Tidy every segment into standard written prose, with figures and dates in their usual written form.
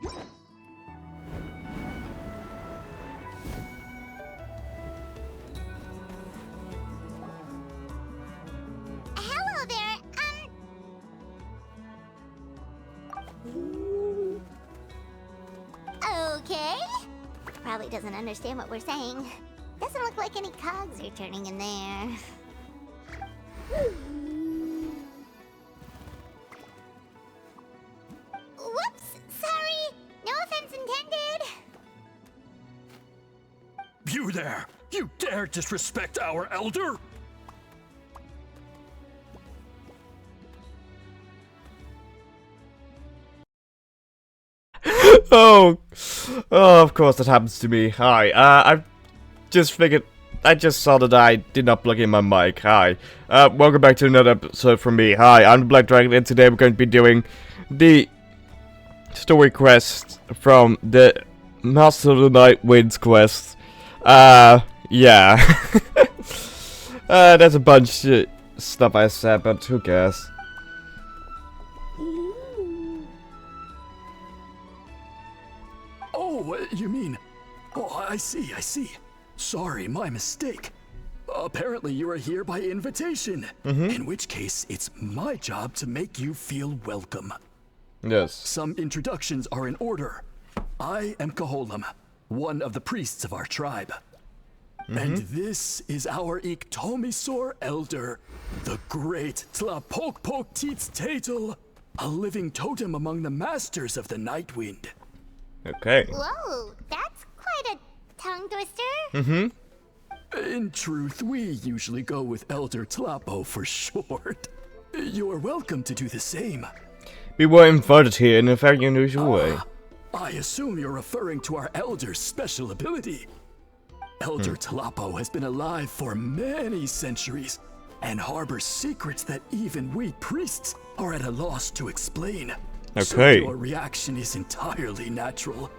Hello there, Okay. Probably doesn't understand what we're saying. Doesn't look like any cogs are turning in there. Whoops! Sorry! No offense intended! You there! You dare disrespect our elder? Oh, of course that happens to me. Hi, I just figured, I just saw that I did not plug in my mic. Hi, welcome back to another episode from me. Hi, I'm the Black Dragon, and today we're going to be doing the story quest from the Master of the Night Winds quest. Yeah. There's a bunch of stuff I said, but who cares? Oh, you mean... Oh, I see. Sorry, my mistake. Apparently you are here by invitation. In which case, it's my job to make you feel welcome. Yes. Some introductions are in order. I am Kaholam, one of the priests of our tribe. And this is our Iktomisor elder, the great Tlapokpok Teets Tatel, a living totem among the masters of the Nightwind. Okay. Whoa, that's quite a tongue twister. In truth, we usually go with Elder Tlapo for short. You are welcome to do the same. We were invited here in a very unusual way. I assume you're referring to our elder's special ability. Elder Tlapo has been alive for many centuries and harbors secrets that even we priests are at a loss to explain. Okay. So your reaction is entirely natural.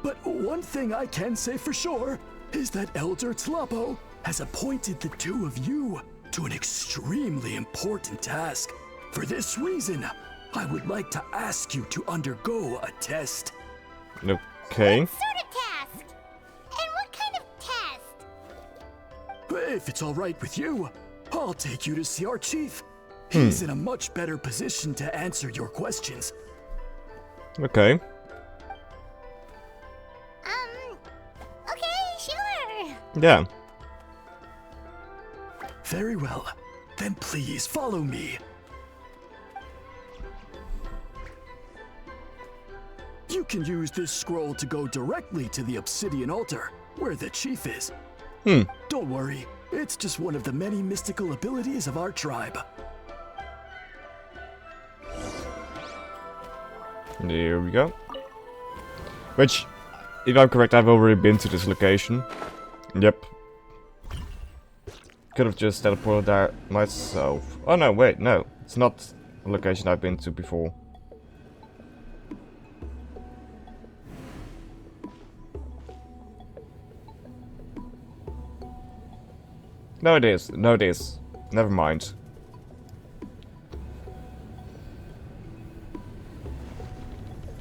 But one thing I can say for sure is that Elder Tlapo has appointed the two of you to an extremely important task. For this reason, I would like to ask you to undergo a test. Okay. What sort of task? And what kind of test? If it's all right with you, I'll take you to see our chief. He's in a much better position to answer your questions. Okay. Okay, sure. Yeah. Very well. Then please follow me. You can use this scroll to go directly to the obsidian altar, where the chief is. Don't worry, it's just one of the many mystical abilities of our tribe. There we go. Which, if I'm correct, I've already been to this location. Yep. Could have just teleported there myself. Oh no, wait, no. It's not a location I've been to before. No, it is. No, it is. Never mind.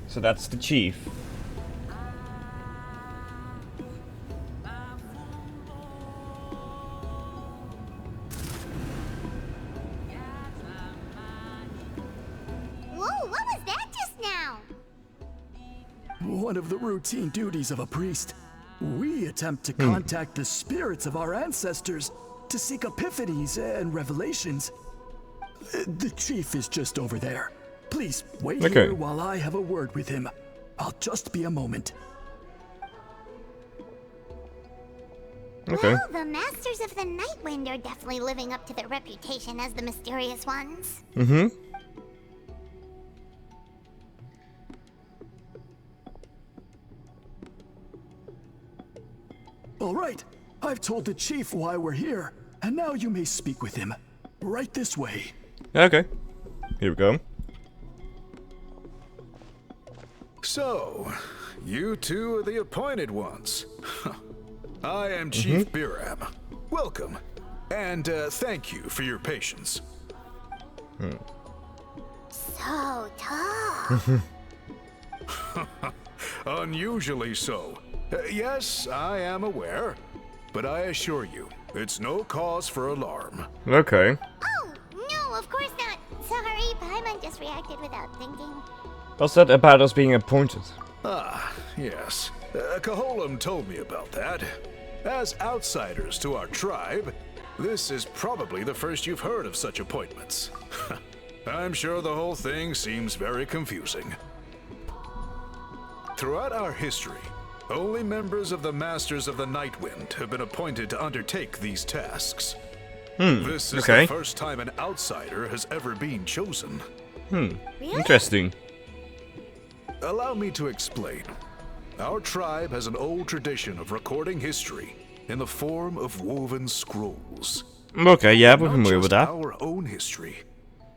So that's the chief. Whoa, what was that just now? One of the routine duties of a priest. We attempt to contact the spirits of our ancestors to seek epiphanies and revelations. The chief is just over there. Please wait here while I have a word with him. I'll just be a moment. Okay. Well, the Masters of the Nightwind are definitely living up to their reputation as the mysterious ones. All right, I've told the chief why we're here, and now you may speak with him. Right this way. Okay. Here we go. So, you two are the appointed ones. I am Chief Biram. Welcome, and thank you for your patience. So tough. Unusually so. Yes, I am aware, but I assure you, it's no cause for alarm. Okay. Oh, no, of course not. Sorry, Paimon just reacted without thinking. What's that about us being appointed? Ah, yes. Caholam told me about that. As outsiders to our tribe, this is probably the first you've heard of such appointments. I'm sure the whole thing seems very confusing. Throughout our history, only members of the Masters of the Nightwind have been appointed to undertake these tasks. This is the first time an outsider has ever been chosen. Really? Interesting. Allow me to explain. Our tribe has an old tradition of recording history in the form of woven scrolls. Okay, yeah, we're Not familiar just with that. our own history.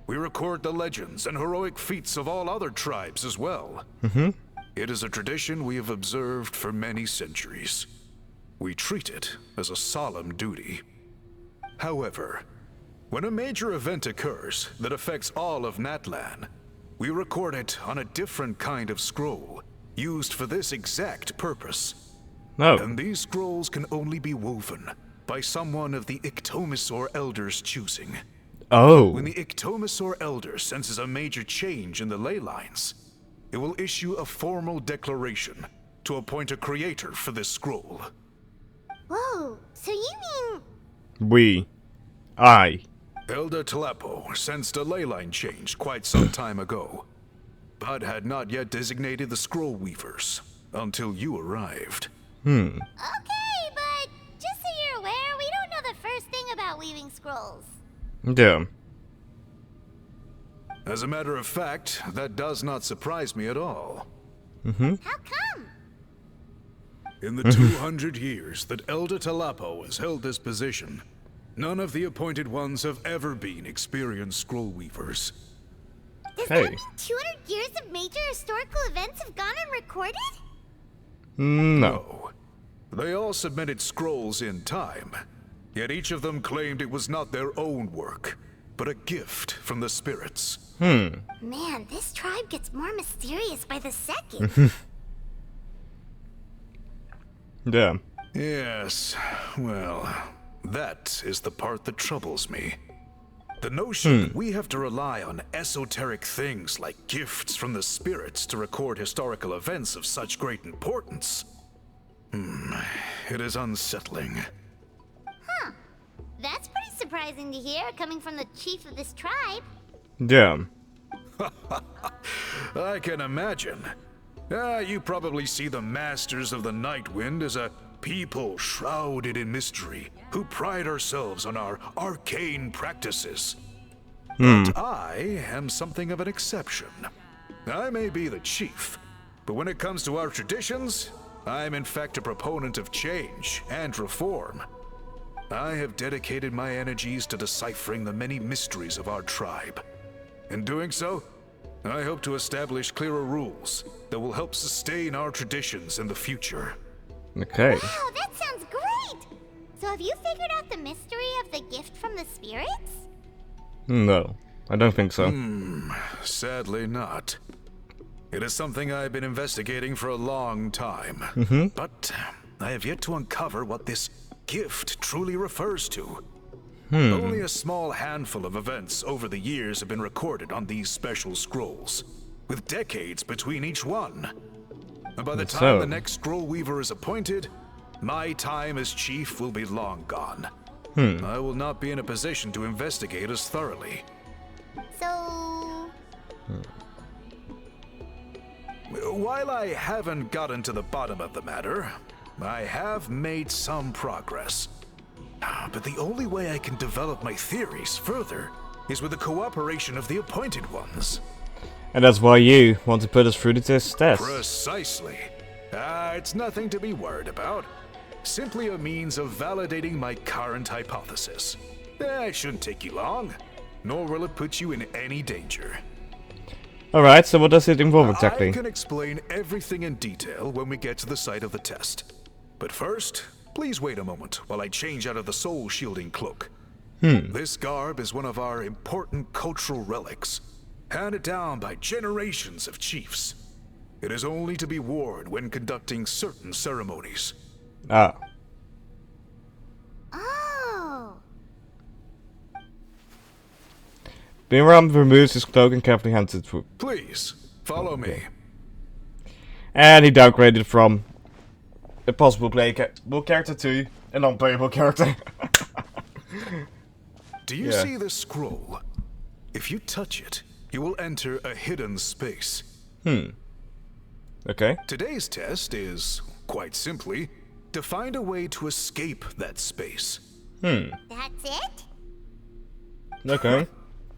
We record the legends and heroic feats of all other tribes as well. It is a tradition we have observed for many centuries. We treat it as a solemn duty. However, when a major event occurs that affects all of Natlan, we record it on a different kind of scroll, used for this exact purpose. No. And these scrolls can only be woven by someone of the Ictomisaur Elders' choosing. Oh. When the Ictomisaur Elder senses a major change in the ley lines, it will issue a formal declaration to appoint a creator for this scroll. Whoa, so you mean... I. Elder Talapo sensed a ley line change quite some time ago, but had not yet designated the scroll weavers until you arrived. Okay, but just so you're aware, we don't know the first thing about weaving scrolls. Yeah. As a matter of fact, that does not surprise me at all. How come? In the 200 years that Elder Talapo has held this position, none of the appointed ones have ever been experienced scroll weavers. Does Hey. that mean 200 years of major historical events have gone unrecorded? No. They all submitted scrolls in time, yet each of them claimed it was not their own work, but a gift from the spirits. Man, this tribe gets more mysterious by the second. Yeah. Yes, well, that is the part that troubles me. The notion that we have to rely on esoteric things like gifts from the spirits to record historical events of such great importance. It is unsettling. That's pretty surprising to hear, coming from the chief of this tribe. Yeah. I can imagine. You probably see the Masters of the Nightwind as a people shrouded in mystery, who pride ourselves on our arcane practices. But I am something of an exception. I may be the chief, but when it comes to our traditions, I am in fact a proponent of change and reform. I have dedicated my energies to deciphering the many mysteries of our tribe. In doing so, I hope to establish clearer rules that will help sustain our traditions in the future. Okay. Wow, that sounds great! So have you figured out the mystery of the gift from the spirits? No. I don't think so. Sadly not. It is something I've been investigating for a long time. But I have yet to uncover what this gift truly refers to. Only a small handful of events over the years have been recorded on these special scrolls, with decades between each one. And by the time So- the next scroll weaver is appointed, my time as chief will be long gone. I will not be in a position to investigate as thoroughly. So... While I haven't gotten to the bottom of the matter, I have made some progress. But the only way I can develop my theories further is with the cooperation of the appointed ones. And that's why you want to put us through the test. Precisely. It's nothing to be worried about. Simply a means of validating my current hypothesis. It shouldn't take you long, nor will it put you in any danger. Alright, so what does it involve exactly? I can explain everything in detail when we get to the site of the test. But first, please wait a moment while I change out of the soul shielding cloak. This garb is one of our important cultural relics, handed down by generations of chiefs. It is only to be worn when conducting certain ceremonies. Ah. Oh. Bimram removes his cloak and carefully hands it through. Please, follow me. And he downgraded from a possible playable character to a non-playable character. Do you see this scroll? If you touch it, you will enter a hidden space. Okay. Today's test is, quite simply, to find a way to escape that space. That's it? Okay.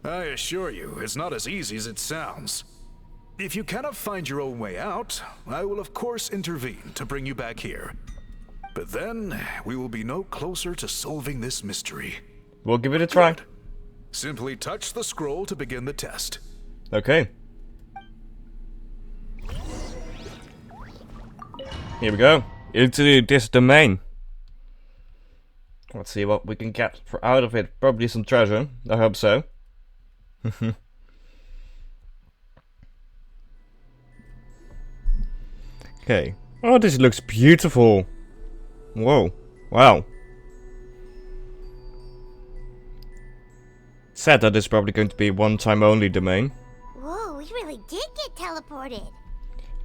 I assure you, it's not as easy as it sounds. If you cannot find your own way out, I will of course intervene to bring you back here. But then, we will be no closer to solving this mystery. We'll give it a try. Good. Simply touch the scroll to begin the test. Okay. Here we go. Into this domain. Let's see what we can get out of it. Probably some treasure. I hope so. Okay. Oh, this looks beautiful. Whoa. Wow. Said that it's probably going to be one-time only domain. Whoa, we really did get teleported.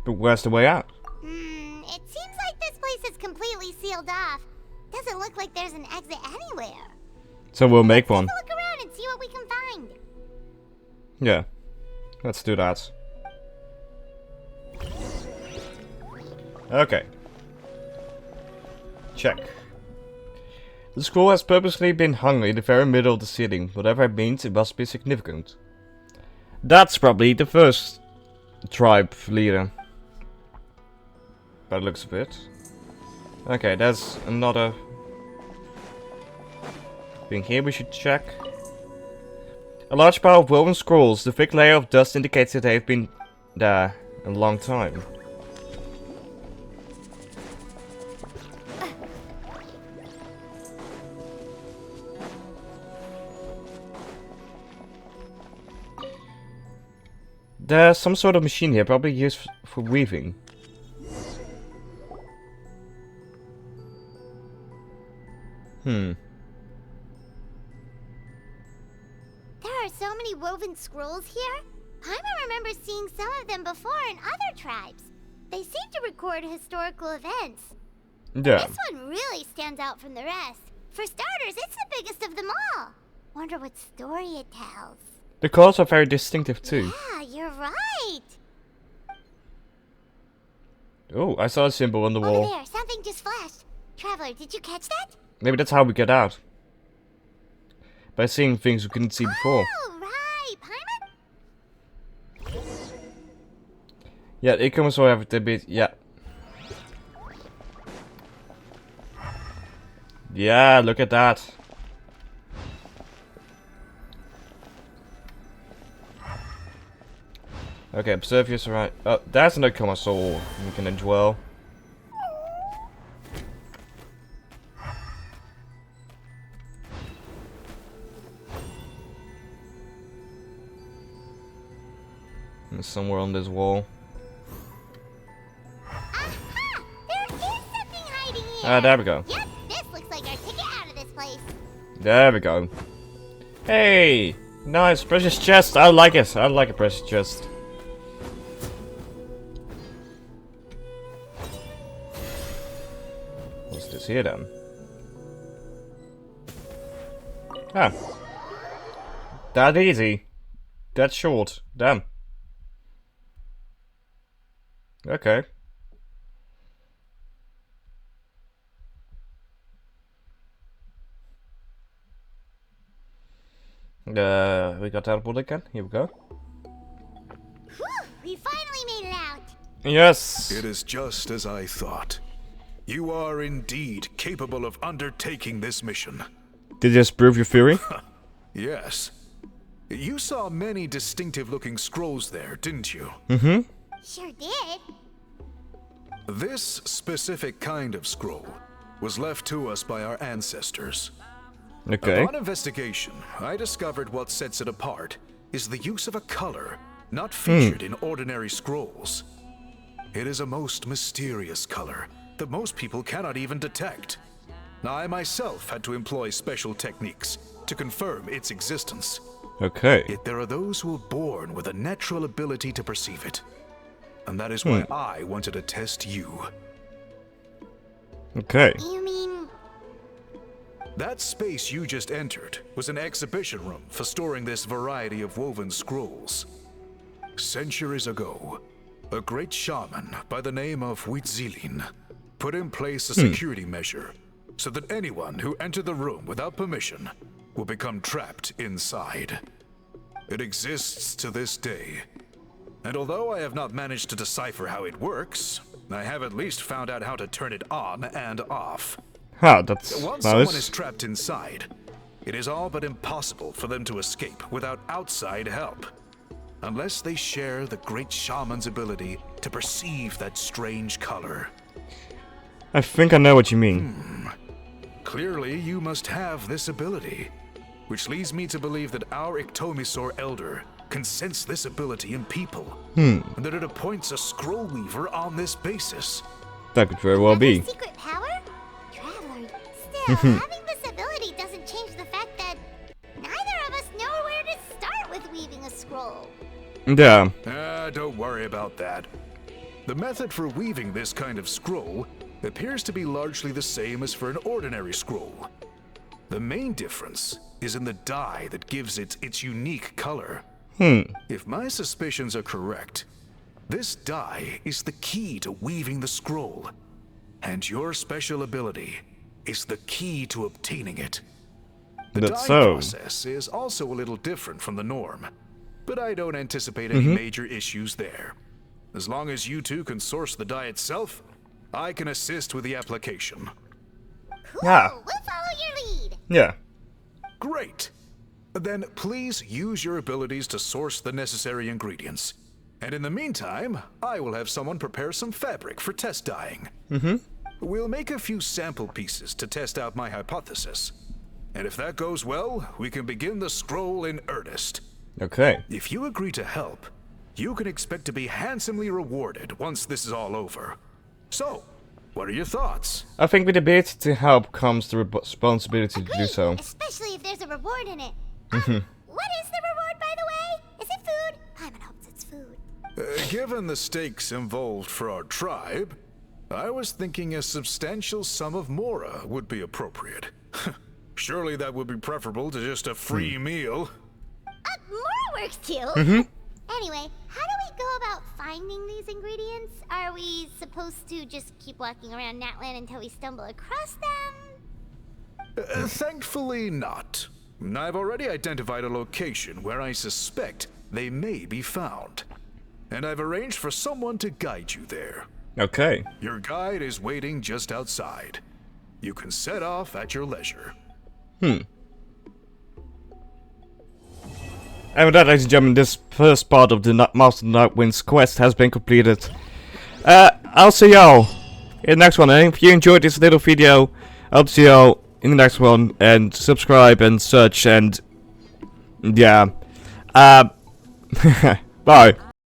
But where's the way out? It seems like this place is completely sealed off. Doesn't look like there's an exit anywhere. So we'll make one. Let's look around and see what we can find. Yeah. Let's do that. Okay. Check. The scroll has purposely been hung in the very middle of the ceiling. Whatever it means, it must be significant. That's probably the first tribe leader. By the looks of it. Okay, there's another thing here we should check. A large pile of woven scrolls. The thick layer of dust indicates that they've been there a long time. There's some sort of machine here, probably used for weaving. There are so many woven scrolls here. Paimon remembers seeing some of them before in other tribes. They seem to record historical events. Yeah. This one really stands out from the rest. For starters, it's the biggest of them all. Wonder what story it tells. The colors are very distinctive too. Yeah, you're right. Oh, I saw a symbol on the Over wall. there, something just flashed. Traveler, did you catch that? Maybe that's how we get out. By seeing things we couldn't see before. Oh, right. Paimon? Yeah, ik kom zo even a bit. Yeah. Yeah, look at that. Okay, observe your surround. Oh, that's an Okama soul. We can indwell. And somewhere on this wall. Aha! There is something hiding here. Ah, there we go. Yep, this looks like our ticket out of this place. There we go. Hey! Nice, precious chest. I like it. I like a precious chest. What's this here then? Ah. That easy. That short. Damn. Okay. We got teleport again. Here we go. Whew, we finally made it out. Yes. It is just as I thought. You are indeed capable of undertaking this mission. Did you just prove your theory? Yes. You saw many distinctive-looking scrolls there, didn't you? Mm-hmm. Sure did. This specific kind of scroll was left to us by our ancestors. Okay. Upon investigation, I discovered what sets it apart is the use of a color not featured in ordinary scrolls. it is a most mysterious color that most people cannot even detect. I myself had to employ special techniques to confirm its existence. Okay. Yet there are those who are born with a natural ability to perceive it. And that is why I wanted to test you. Okay. You mean... That space you just entered was an exhibition room for storing this variety of woven scrolls. Centuries ago, a great shaman by the name of Huitzilin put in place a security measure so that anyone who entered the room without permission will become trapped inside. It exists to this day. And although I have not managed to decipher how it works, I have at least found out how to turn it on and off. Ah, that's Once someone is nice. trapped inside, it is all but impossible for them to escape without outside help. Unless they share the great shaman's ability to perceive that strange color. I think I know what you mean. Clearly, you must have this ability, which leads me to believe that our Iktomisor Elder can sense this ability in people, and that it appoints a scroll weaver on this basis. That could very well another be. secret power? Traveler, still, having this ability doesn't change the fact that neither of us know where to start with weaving a scroll. Yeah. Don't worry about that. The method for weaving this kind of scroll appears to be largely the same as for an ordinary scroll. The main difference is in the dye that gives it its unique color. If my suspicions are correct, this dye is the key to weaving the scroll, and your special ability is the key to obtaining it. The That's dye so. process is also a little different from the norm, but I don't anticipate any major issues there. As long as you two can source the dye itself, I can assist with the application. Cool, Yeah. we'll follow your lead. Yeah. Great! Then please use your abilities to source the necessary ingredients. And in the meantime, I will have someone prepare some fabric for test dyeing. We'll make a few sample pieces to test out my hypothesis. And if that goes well, we can begin the scroll in earnest. Okay. If you agree to help, you can expect to be handsomely rewarded once this is all over. So, what are your thoughts? I think with the ability to help comes the responsibility to do Agreed, so. especially if there's a reward in it. What is the reward, by the way? Is it food? Paimon hopes it's food. Given the stakes involved for our tribe, I was thinking a substantial sum of mora would be appropriate. Surely that would be preferable to just a free meal. More works too. Anyway, how do we go about finding these ingredients? Are we supposed to just keep walking around Natlan until we stumble across them? Thankfully not. I've already identified a location where I suspect they may be found. And I've arranged for someone to guide you there. Okay. Your guide is waiting just outside. You can set off at your leisure. And with that, ladies and gentlemen, this first part of the Master of the Nightwind's quest has been completed. I'll see y'all in the next one. And if you enjoyed this little video, I'll see y'all in the next one. And subscribe and search and... yeah. Bye.